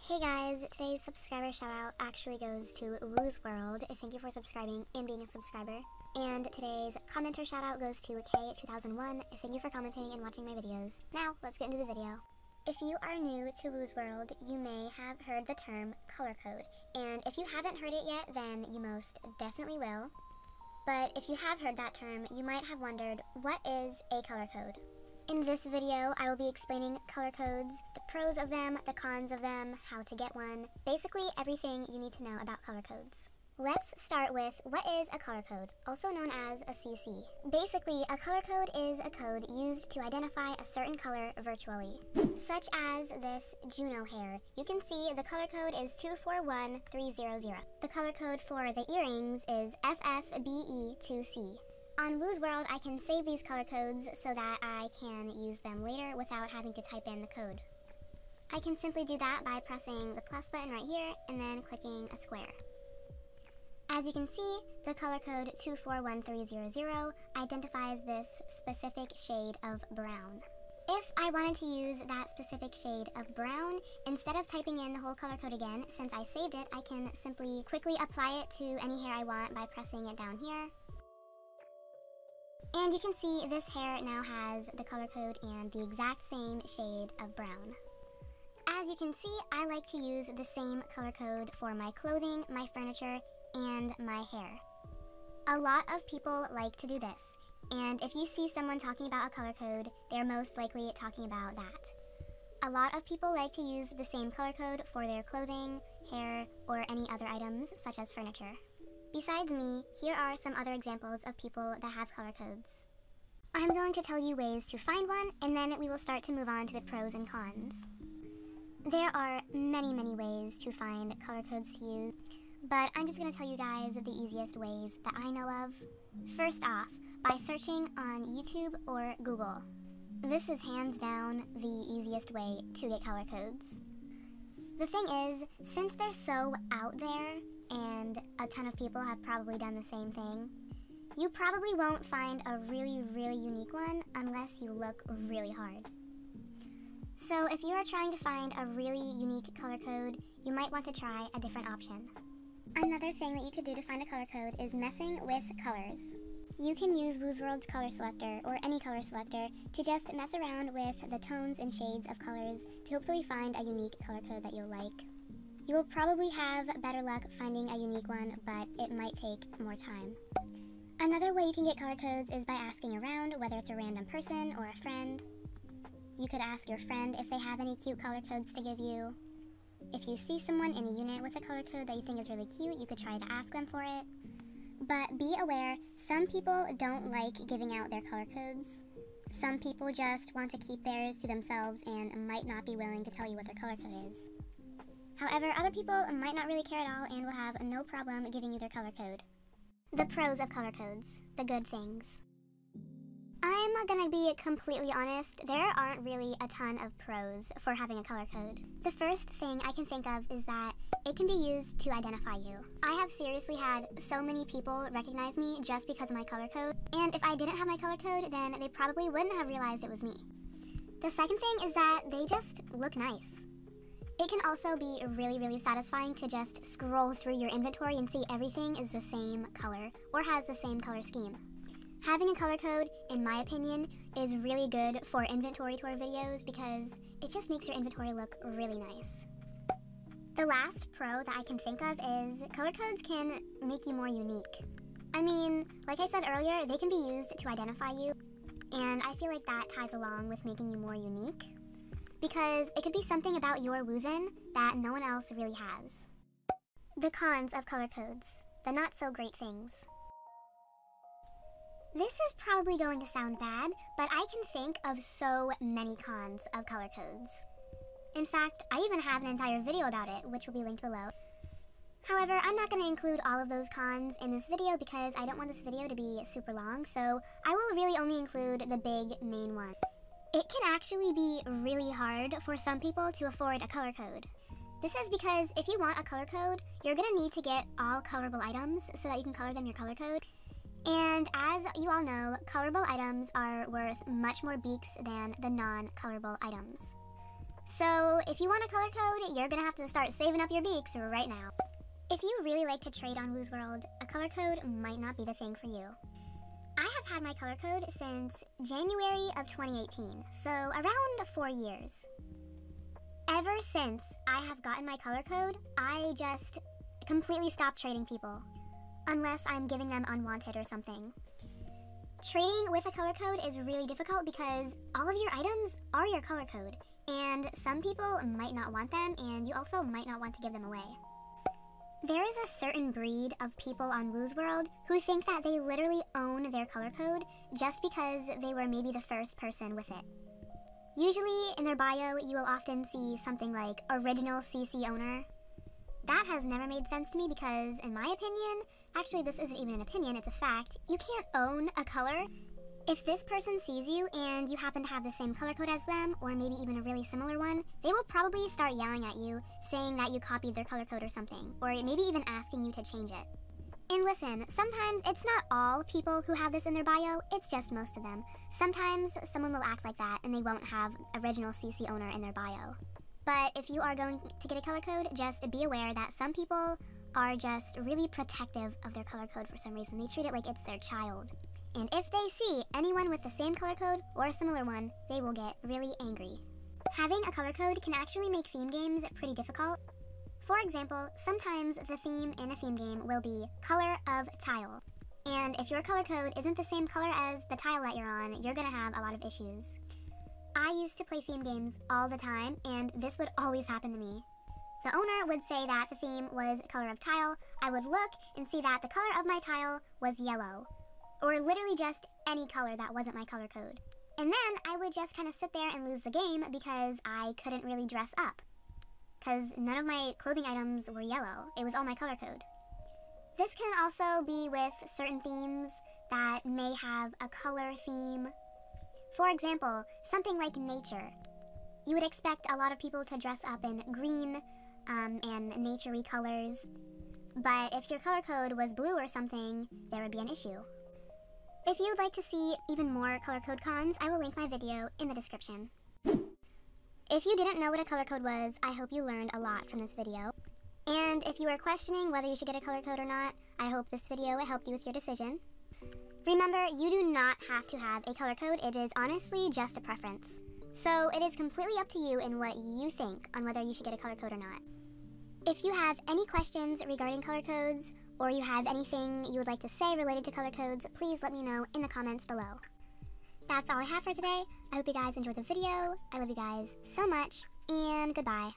Hey guys, today's subscriber shoutout actually goes to Woozworld. Thank you for subscribing and being a subscriber. And today's commenter shoutout goes to K2001. Thank you for commenting and watching my videos. Now, let's get into the video. If you are new to Woozworld, you may have heard the term color code. And if you haven't heard it yet, then you most definitely will. But if you have heard that term, you might have wondered, what is a color code? In this video, I will be explaining color codes, the pros of them, the cons of them, how to get one, basically everything you need to know about color codes. Let's start with, what is a color code, also known as a CC? Basically, a color code is a code used to identify a certain color virtually, such as this Juno hair. You can see the color code is 241300. The color code for the earrings is FFBE2C. On Woozworld, I can save these color codes so that I can use them later without having to type in the code. I can simply do that by pressing the plus button right here and then clicking a square. As you can see, the color code 241300 identifies this specific shade of brown. If I wanted to use that specific shade of brown, instead of typing in the whole color code again, since I saved it, I can simply quickly apply it to any hair I want by pressing it down here. And you can see this hair now has the color code and the exact same shade of brown. As you can see, I like to use the same color code for my clothing, my furniture, and my hair. A lot of people like to do this, and if you see someone talking about a color code, they're most likely talking about that. A lot of people like to use the same color code for their clothing, hair, or any other items such as furniture. Besides me, here are some other examples of people that have color codes. I'm going to tell you ways to find one, and then we will start to move on to the pros and cons. There are many ways to find color codes to use, but I'm just going to tell you guys the easiest ways that I know of. First off, by searching on YouTube or Google. This is hands down the easiest way to get color codes. The thing is, since they're so out there, and a ton of people have probably done the same thing, you probably won't find a really unique one unless you look really hard. So if you are trying to find a really unique color code, you might want to try a different option. Another thing that you could do to find a color code is messing with colors. You can use Woozworld's color selector or any color selector to just mess around with the tones and shades of colors to hopefully find a unique color code that you'll like. You will probably have better luck finding a unique one, but it might take more time. Another way you can get color codes is by asking around, whether it's a random person or a friend. You could ask your friend if they have any cute color codes to give you. If you see someone in a unit with a color code that you think is really cute, you could try to ask them for it. But be aware, some people don't like giving out their color codes. Some people just want to keep theirs to themselves and might not be willing to tell you what their color code is. However, other people might not really care at all and will have no problem giving you their color code. The pros of color codes, the good things. I'm gonna be completely honest, there aren't really a ton of pros for having a color code. The first thing I can think of is that it can be used to identify you. I have seriously had so many people recognize me just because of my color code, and if I didn't have my color code, then they probably wouldn't have realized it was me. The second thing is that they just look nice. It can also be really satisfying to just scroll through your inventory and see everything is the same color or has the same color scheme. Having a color code, in my opinion, is really good for inventory tour videos because it just makes your inventory look really nice. The last pro that I can think of is color codes can make you more unique. I mean, like I said earlier, they can be used to identify you, and I feel like that ties along with making you more unique. Because it could be something about your Woozin that no one else really has. The cons of color codes, the not so great things. This is probably going to sound bad, but I can think of so many cons of color codes. In fact, I even have an entire video about it, which will be linked below. However, I'm not going to include all of those cons in this video because I don't want this video to be super long, so I will really only include the big main ones. It can actually be really hard for some people to afford a color code. This is because if you want a color code, you're gonna need to get all colorable items so that you can color them your color code. And as you all know, colorable items are worth much more beaks than the non-colorable items. So if you want a color code, you're gonna have to start saving up your beaks right now. If you really like to trade on Woozworld, a color code might not be the thing for you. I have had my color code since January of 2018, so around 4 years. Ever since I have gotten my color code, I just completely stopped trading people, unless I'm giving them unwanted or something. Trading with a color code is really difficult because all of your items are your color code, and some people might not want them, and you also might not want to give them away. There is a certain breed of people on Woozworld who think that they literally own their color code just because they were maybe the first person with it. Usually in their bio, you will often see something like original CC owner. That has never made sense to me because, in my opinion, actually this isn't even an opinion, it's a fact, you can't own a color. If this person sees you and you happen to have the same color code as them, or maybe even a really similar one, they will probably start yelling at you, saying that you copied their color code or something, or maybe even asking you to change it. And listen, sometimes it's not all people who have this in their bio, it's just most of them. Sometimes someone will act like that and they won't have original CC owner in their bio. But if you are going to get a color code, just be aware that some people are just really protective of their color code for some reason. They treat it like it's their child. And if they see anyone with the same color code or a similar one, they will get really angry. Having a color code can actually make theme games pretty difficult. For example, sometimes the theme in a theme game will be color of tile. And if your color code isn't the same color as the tile that you're on, you're gonna have a lot of issues. I used to play theme games all the time, and this would always happen to me. The owner would say that the theme was color of tile. I would look and see that the color of my tile was yellow, or literally just any color that wasn't my color code. And then I would just kind of sit there and lose the game because I couldn't really dress up, because none of my clothing items were yellow. It was all my color code. This can also be with certain themes that may have a color theme. For example, something like nature. You would expect a lot of people to dress up in green and nature-y colors, but if your color code was blue or something, there would be an issue. If you'd like to see even more color code cons, I will link my video in the description. If you didn't know what a color code was, I hope you learned a lot from this video. And if you are questioning whether you should get a color code or not, I hope this video helped you with your decision. Remember, you do not have to have a color code. It is honestly just a preference. So it is completely up to you in what you think on whether you should get a color code or not. If you have any questions regarding color codes, or you have anything you would like to say related to color codes, please let me know in the comments below. That's all I have for today. I hope you guys enjoyed the video. I love you guys so much, and goodbye.